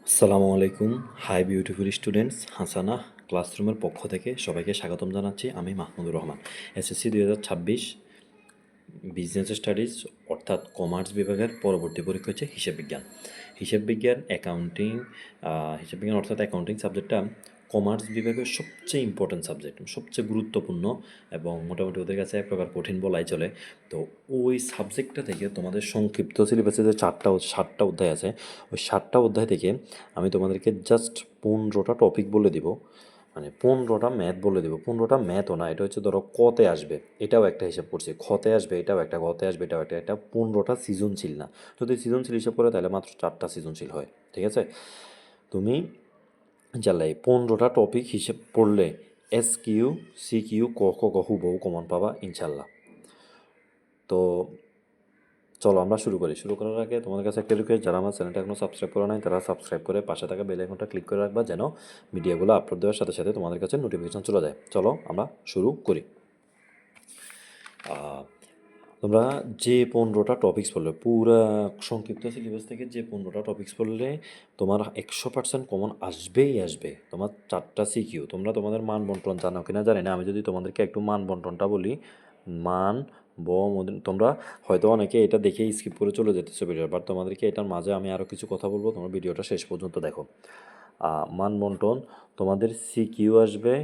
আসসালামু আলাইকুম। Hi beautiful students, হাসানা ক্লাসরুমের পক্ষ থেকে সবাইকে স্বাগতম জানাচ্ছি। আমি Mahmudur Rahman. SSC 2026 business studies অর্থাৎ কমার্স বিভাগের পরবর্তী পরীক্ষা হচ্ছে হিসাব বিজ্ঞান। হিসাব বিজ্ঞান অর্থাৎ অ্যাকাউন্টিং সাবজেক্টটা কমার্স বিভাগের সবচেয়ে ইম্পর্ট্যান্ট সাবজেক্ট, সবচেয়ে গুরুত্বপূর্ণ এবং মোটামুটি ওদের কাছে এক প্রকার কঠিন বলাই চলে। তো ওই সাবজেক্টটা থেকে তোমাদের সংক্ষিপ্ত সিলেবাসে যে 7টা অধ্যায় আছে, ওই 7টা অধ্যায় থেকে আমি তোমাদেরকে জাস্ট 15টা টপিক বলে দিব, মানে 15টা ম্যাথ বলে দেবো। 15টা ম্যাথও না, এটা হচ্ছে ধরো কতে আসবে এটাও একটা হিসাব করছি, খতে আসবে এটাও একটা, গতে আসবে এটাও একটা, এটা 15টা সৃজনশীল না। যদি সৃজনশীল হিসাব করে তাহলে মাত্র 4টা সৃজনশীল হয়। ঠিক আছে, তুমি জ্বালাই 15টা টপিক হিসেব পড়লে SQ CQ ক খ গ হুবহু কমন পাবা ইনশাল্লাহ। তো চলো আমরা শুরু করি। শুরু করার আগে তোমাদের কাছে একটা রিকোয়েস্ট, যারা আমার চ্যানেলটা এখনও সাবস্ক্রাইব করা নাই তারা সাবস্ক্রাইব করে পাশে থাকা বেল আইকনটা ক্লিক করে রাখবা, যেন ভিডিওগুলো আপলোড দেওয়ার সাথে সাথে তোমাদের কাছে নোটিফিকেশন চলে যায়। চলো আমরা শুরু করি। তোমরা যে 15টা টপিকস পড়লে, পুরা সংক্ষিপ্ত সিলেবাস থেকে যে 15টা টপিকস পড়লে তোমার 100% কমন আসবেই আসবে। তোমার 4টা সিকিউ, তোমরা তোমাদের মান বন্টন জানো কিনা জানি না, আমি যদি তোমাদেরকে একটু মান বন্টনটা বলি, মান তোমরা হয়তো অনেকে এটা দেখে স্কিপ করে চলে যেতেছো ভিডিও, বাট তোমাদেরকে এটার মাঝে আমি আরও কিছু কথা বলবো, তোমার ভিডিওটা শেষ পর্যন্ত দেখো। মান বন্টন তোমাদের সিকিউ আসবে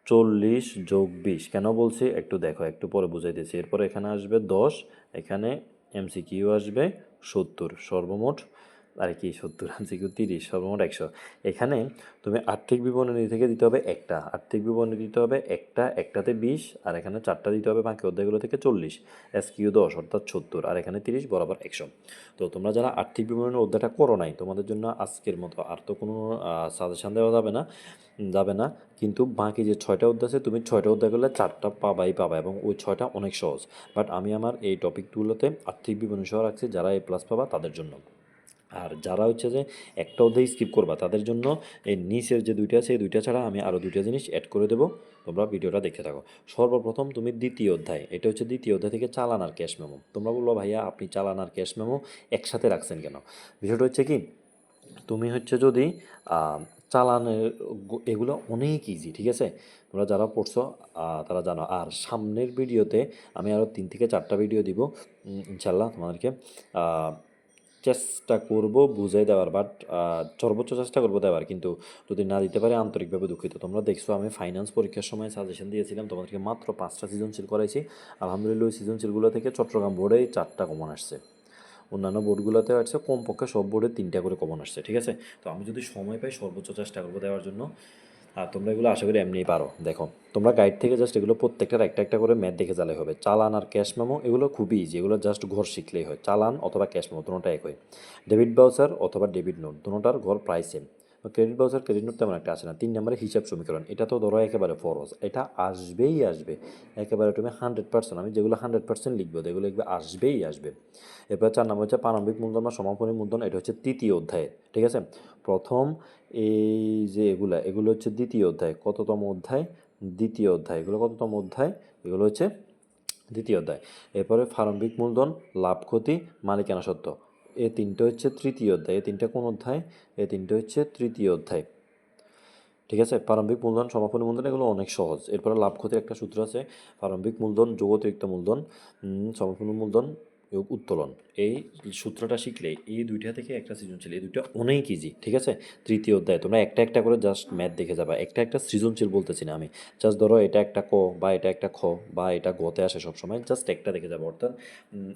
40 যোগ 20। কেন বলছি একটু দেখো, একটু পরে বুঝাইতেছি। এরপর এখানে আসবে 10, এখানে MCQ আসবে 70, সর্বমোট আর কি 70, MCQ 30, সর্বমোট 100। এখানে তুমি আর্থিক বিবরণী থেকে দিতে হবে একটা, আর্থিক বিবরণী দিতে হবে একটা, একটাতে 20, আর এখানে 4টা দিতে হবে বাকি অধ্যায়গুলো থেকে 40, SQ 10 অর্থাৎ 70, আর এখানে 30 বরাবর 100। তো তোমরা যারা আর্থিক বিবরণীর অধ্যায়টা করো নাই, তোমাদের জন্য আজকের মতো আর তো কোনো সাজেশান দেওয়া যাবে না, কিন্তু বাকি যে 6টা অধ্যায় আছে, তুমি 6টা অধ্যায় করলে 4টা পাবা, এবং ওই 6টা অনেক সহজ। বাট আমি আমার এই টপিকগুলোতে আর্থিক বিবরণী সহ রাখছি যারা A+ পাবা তাদের জন্য। আর যারা হচ্ছে যে একটা অধ্যায় স্কিপ করবা তাদের জন্য এই নিচের যে 2টা আছে, এই 2টা ছাড়া আমি আরও 2টা জিনিস অ্যাড করে দেবো, তোমরা ভিডিওটা দেখতে থাকো। সর্বপ্রথম তুমি দ্বিতীয় অধ্যায়, এটা হচ্ছে দ্বিতীয় অধ্যায় থেকে চালান আর ক্যাশ মেমো। তোমরা বললো ভাইয়া আপনি চালান আর ক্যাশ মেমো একসাথে রাখছেন কেন? বিষয়টা হচ্ছে কি, তুমি হচ্ছে যদি চালানের এগুলো অনেক ইজি, ঠিক আছে? তোমরা যারা পড়ছো তারা জানো। আর সামনের ভিডিওতে আমি আরও 3 থেকে 4টা ভিডিও দিব ইনশাল্লাহ, তোমাদেরকে চেষ্টা করব বুঝাই দেওয়ার, বাট সর্বোচ্চ চেষ্টা করবো দেওয়ার, কিন্তু যদি না দিতে পারে আন্তরিকভাবে দুঃখিত। তোমরা দেখছো আমি ফাইন্যান্স পরীক্ষার সময় সাজেশন দিয়েছিলাম, তোমাদেরকে মাত্র 5টা সৃজনশীল করাইছি। আলহামদুলিল্লাহ ওই সৃজনশীলগুলো থেকে চট্টগ্রাম বোর্ডেই 4টা কমন আসছে, অন্যান্য বোর্ডগুলোতে আসছে কমপক্ষে সব বোর্ডে 3টা করে কমন আসছে। ঠিক আছে, তো আমি যদি সময় পাই সর্বোচ্চ চেষ্টা করবো দেওয়ার জন্য। আর তোমরা এগুলো আশা করি এমনিই পারো। দেখো তোমরা গাইড থেকে জাস্ট এগুলো প্রত্যেকটার একটা একটা করে ম্যাথ দেখে চালাই হবে। চালান আর ক্যাশ মেমো এগুলো খুবই ইজি, এগুলো জাস্ট ঘর শিখলেই হয়। চালান অথবা ক্যাশ মেমো দুটোটা এক হয়। ডেবিট বাউচার অথবা ডেবিট নোট দুটোটার ঘর প্রায় same. Credit voucher credit note তেমন একটা আসে না। 3 নম্বরে হিসাব সমীকরণ, এটা তো ধরো একেবারে ফরজ, এটা আসবেই আসবে একেবারে। তুমি 100%, আমি যেগুলো 100% লিখবো যেগুলো লিখবে আসবেই আসবে। এরপর 4 নম্বর হচ্ছে প্রারম্ভিক মূলধন বা সমাপনী মূলধন, এটা হচ্ছে তৃতীয় অধ্যায়ে। ঠিক আছে, প্রথম এই যে এগুলো হচ্ছে দ্বিতীয় অধ্যায়। কততম অধ্যায়? দ্বিতীয় অধ্যায়। এগুলো কততম অধ্যায়? এগুলো হচ্ছে দ্বিতীয় অধ্যায়। এরপরে প্রারম্ভিক মূলধন, লাভ ক্ষতি, মালিকানা সত্ত্ব, এই 3টে হচ্ছে তৃতীয় অধ্যায়। এই 3টে কোন অধ্যায়? এই 3টে হচ্ছে তৃতীয় অধ্যায়। ঠিক আছে, প্রারম্ভিক মূলধন, সমাপনী মূলধন এগুলো অনেক সহজ। এরপরে লাভ ক্ষতির একটা সূত্র আছে, প্রারম্ভিক মূলধন যোগ অতিরিক্ত মূলধন, সমাপনী মূলধন যোগ উত্তোলন। এই সূত্রটা শিখলে এই 2টা থেকে একটা সৃজনশীল, এই 2টা অনেক ইজি। ঠিক আছে, তৃতীয় অধ্যায় তোমরা একটা একটা করে জাস্ট ম্যাথ দেখে যাবা, একটা একটা সৃজনশীল বলতেছি না আমি, জাস্ট ধরো এটা একটা ক বা এটা একটা খ বা এটা গতে আসে সবসময়, জাস্ট একটা দেখে যাবো। অর্থাৎ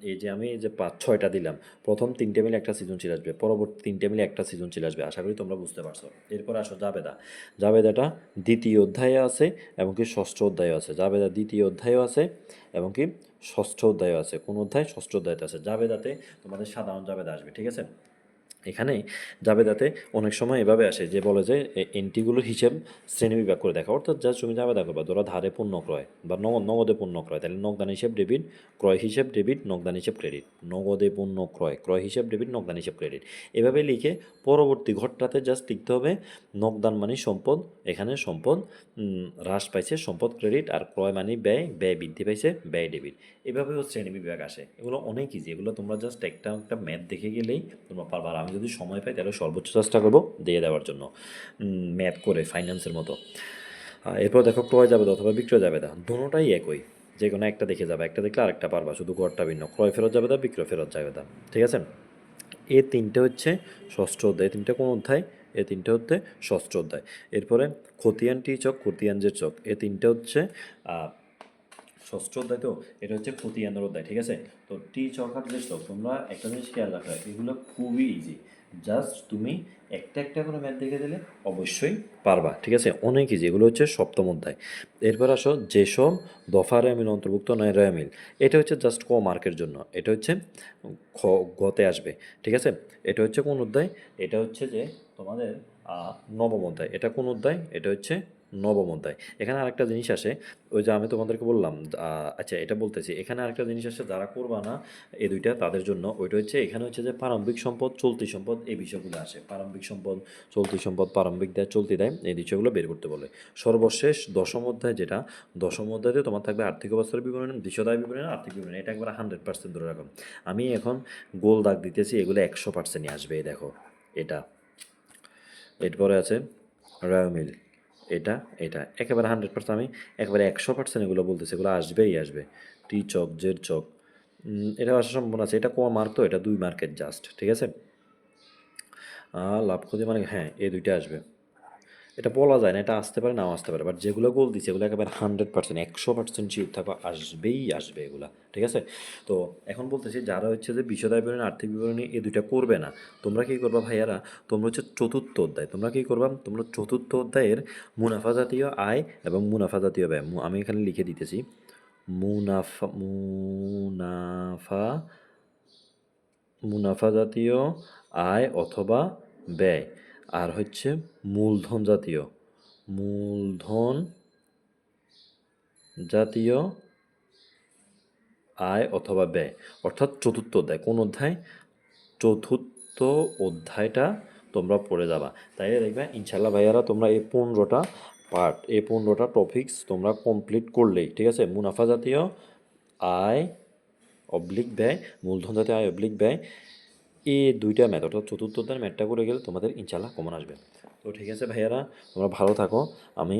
এই যে আমি এই যে 5-6টা দিলাম, প্রথম 3টে মিলে একটা সৃজনশীল আসবে, পরবর্তী 3টে মিলে একটা সৃজনশীল আসবে। আশা করি তোমরা বুঝতে পারছো। এরপর আসো জাবেদা। জাবেদাটা দ্বিতীয় অধ্যায়ে আছে এবং কি ষষ্ঠ অধ্যায়ে আছে। জাবেদা দ্বিতীয় অধ্যায়েও আছে এবং কি ষষ্ঠ অধ্যায়ও আছে। কোন অধ্যায়? ষষ্ঠ অধ্যায়তে আছে। জাবেদাতে তোমাদের সাধারণ জাবেদা আসবে। ঠিক আছে, এখানে জাবেদাতে অনেক সময় এভাবে আসে যে বলে যে এন্ট্রিগুলোর হিসেব শ্রেণীবিভাগ করে দেখা। অর্থাৎ যা তুমি জাবেদা করবা, ধরো ধারে পণ্য ক্রয় বা নগদে পণ্য ক্রয়, তাহলে নগদান হিসেব ডেবিট, ক্রয় হিসেব ডেবিট, নগদান হিসেব ক্রেডিট। নগদে পণ্য ক্রয়, ক্রয় হিসেব ডেবিট, নগদান হিসেব ক্রেডিট। এভাবে লিখে পরবর্তী ঘরটাতে জাস্ট লিখতে হবে নগদান মানে সম্পদ, এখানে সম্পদ হ্রাস পাইছে, সম্পদ ক্রেডিট, আর ক্রয় মানে ব্যয়, ব্যয় বৃদ্ধি পাইছে, ব্যয় ডেবিট। এভাবেও শ্রেণীবিভাগ আসে। এগুলো অনেক ইজি, এগুলো তোমরা জাস্ট একটা একটা ম্যাথ দেখে গেলেই তোমরা পারবা। আর আমি যদি সময় পাই তাহলে সর্বোচ্চ চেষ্টা করবো দিয়ে দেওয়ার জন্য, ম্যাথ করে ফাইন্যান্সের মতো। এরপর দেখো ক্রয় জাবেদা অথবা বিক্রয় জাবেদা, দুটোটাই একই, যে কোনো একটা দেখে যাবে, একটা দেখলে আরেকটা পারবা, শুধু ঘরটা ভিন্ন। ক্রয় ফেরত জাবেদা, বিক্রয় ফেরত জাবেদা, ঠিক আছে। এ তিনটে হচ্ছে ষষ্ঠ অধ্যায়। এ তিনটে কোন অধ্যায়? এ তিনটে হচ্ছে ষষ্ঠ অধ্যায়। এরপরে খতিয়ান টিচক, খতিয়ান যে চক, এ তিনটে হচ্ছে ষষ্ঠ অধ্যায়। তো এটা হচ্ছে খতিয়ানের অধ্যায়, ঠিক আছে। তো টি চক আর যে চক, তোমরা একটা জিনিস খেয়াল রাখো, এগুলো খুবই ইজি, জাস্ট তুমি একটা একটা করে ম্যাথ দেখে দিলে অবশ্যই পারবা, ঠিক আছে, অনেক ইজি। এগুলো হচ্ছে সপ্তম অধ্যায়। এরপর আসো যেসব দফা রেমিল অন্তর্ভুক্ত নয় রেমিল, এটা হচ্ছে জাস্ট ক মার্কের জন্য, এটা হচ্ছে খ গতে আসবে, ঠিক আছে। এটা হচ্ছে কোন অধ্যায়? এটা হচ্ছে যে তোমাদের নবম অধ্যায়। এটা কোন অধ্যায়? এটা হচ্ছে নবম অধ্যায়। এখানে আরেকটা জিনিস আসে, ওই যে আমি তোমাদেরকে বললাম, আচ্ছা এটা বলতেছি, এখানে আরেকটা জিনিস আসে যারা করবা না এই দুইটা তাদের জন্য, ওইটা হচ্ছে এখানে হচ্ছে যে প্রারম্ভিক সম্পদ, চলতি সম্পদ, এই বিষয়গুলো আসে। প্রারম্ভিক সম্পদ, চলতি সম্পদ, প্রারম্ভিক দেয়, চলতি দেয়, এই বিষয়গুলো বের করতে বলে। সর্বশেষ দশম অধ্যায় যেটা, দশম অধ্যায়ে তোমার থাকবে আর্থিক অবস্থার বিবরণ, বিশদায় বিবরণ, আর্থিক বিবরণ, এটা একবার 100% ধরে রাখো। আমি এখন গোল দাগ দিতেছি, এগুলো 100%ই আসবে, এই দেখো এটা। এরপরে আছে রায়োমিল, এটা এটা একেবারে 100%, আমি একেবারে 100% এগুলো বলতেছি, এগুলো আসবেই আসবে। টি চক, জেড চক, এটা আসার সম্ভাবনা আছে। এটা কম মার্ক তো, এটা 2 মার্কের জাস্ট, ঠিক আছে। লাভ ক্ষতি মানে হ্যাঁ, এই দুইটা আসবে। এটা বলা যায় না, এটা আসতে পারে নাও আসতে পারে, বাট যেগুলো গোল দিচ্ছে এগুলো একেবারে 100%, 100% শিওর থাকো আসবেই আসবে এগুলা, ঠিক আছে। তো এখন বলতেছি যারা হচ্ছে যে বিশদায় বিবরণী, আর্থিক বিবরণী এই দুইটা করবে না, তোমরা কী করবা ভাইয়ারা? তোমরা হচ্ছে চতুর্থ অধ্যায়, তোমরা কী করবা? তোমরা চতুর্থ অধ্যায়ের মুনাফা জাতীয় আয় এবং মুনাফা জাতীয় ব্যয়, আমি এখানে লিখে দিতেছি, মুনাফা মুনাফা মুনাফা জাতীয় আয় অথবা ব্যয়, আর হচ্ছে মূলধন জাতীয়, মূলধন জাতীয় আয় অথবা ব্যয়, অর্থাৎ চতুর্থ অধ্যায়। কোন অধ্যায়? চতুর্থ অধ্যায়টা তোমরা পড়ে যাবা, তাই দেখবে ইনশাল্লাহ ভাইয়ারা তোমরা এই 15টা পার্ট, এই 15টা টপিকস তোমরা কমপ্লিট করলেই, ঠিক আছে। মুনাফা জাতীয় আয় অবলিক ব্যয়, মূলধন জাতীয় আয় অবলিক ব্যয়, এই দুইটা ম্যাথ, অর্থাৎ চতুর্থ অধ্যায়ের ম্যাথটা করে গেলে তোমাদের ইনশাল্লাহ কমন আসবে। তো ঠিক আছে ভাইয়ারা, তোমরা ভালো থাকো। আমি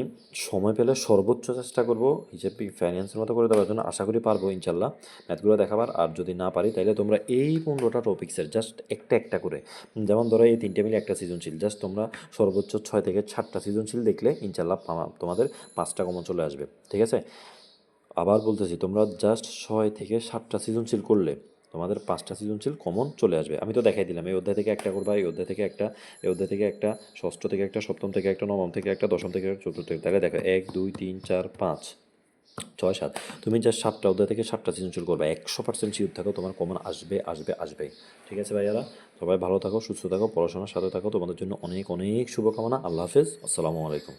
সময় পেলে সর্বোচ্চ চেষ্টা করব হিসেব ফাইন্যান্সের মতো করে দেওয়ার জন্য, আশা করি পারবো ইনশাল্লাহ ম্যাথগুলো দেখাবার। আর যদি না পারি তাহলে তোমরা এই 15টা টপিক্সের জাস্ট একটা একটা করে, যেমন ধরো এই 3টে মিলে একটা সৃজনশীল, জাস্ট তোমরা সর্বোচ্চ 6 থেকে 7টা সৃজনশীল দেখলে ইনশাল্লাহ তোমাদের 5টা কমন চলে আসবে, ঠিক আছে। আবার বলতেছি, তোমরা জাস্ট 6 থেকে 7টা সৃজনশীল করলে তোমাদের 5টা সৃজনশীল কমন চলে আসবে। আমি তো দেখাই দিলাম, এই অধ্যায় থেকে একটা করবা, এই অধ্যায় থেকে একটা, এই অধ্যায় থেকে একটা, ষষ্ঠ থেকে একটা, সপ্তম থেকে একটা, নবম থেকে একটা, দশম থেকে একটা, চতুর্থ থেকে, তাহলে দেখো 1 2 3 4 5 6 7, তুমি জাস্ট 7টা অধ্যায় থেকে 7টা সৃজনশীল করবা, 100% শিওর থাকো তোমার কমন আসবে আসবে আসবে, ঠিক আছে ভাইয়ারা। সবাই ভালো থাকো, সুস্থ থাকো, পড়াশোনার সাথে থাকো, তোমাদের জন্য অনেক অনেক শুভকামনা। আল্লাহ হাফেজ, আসসালামু আলাইকুম।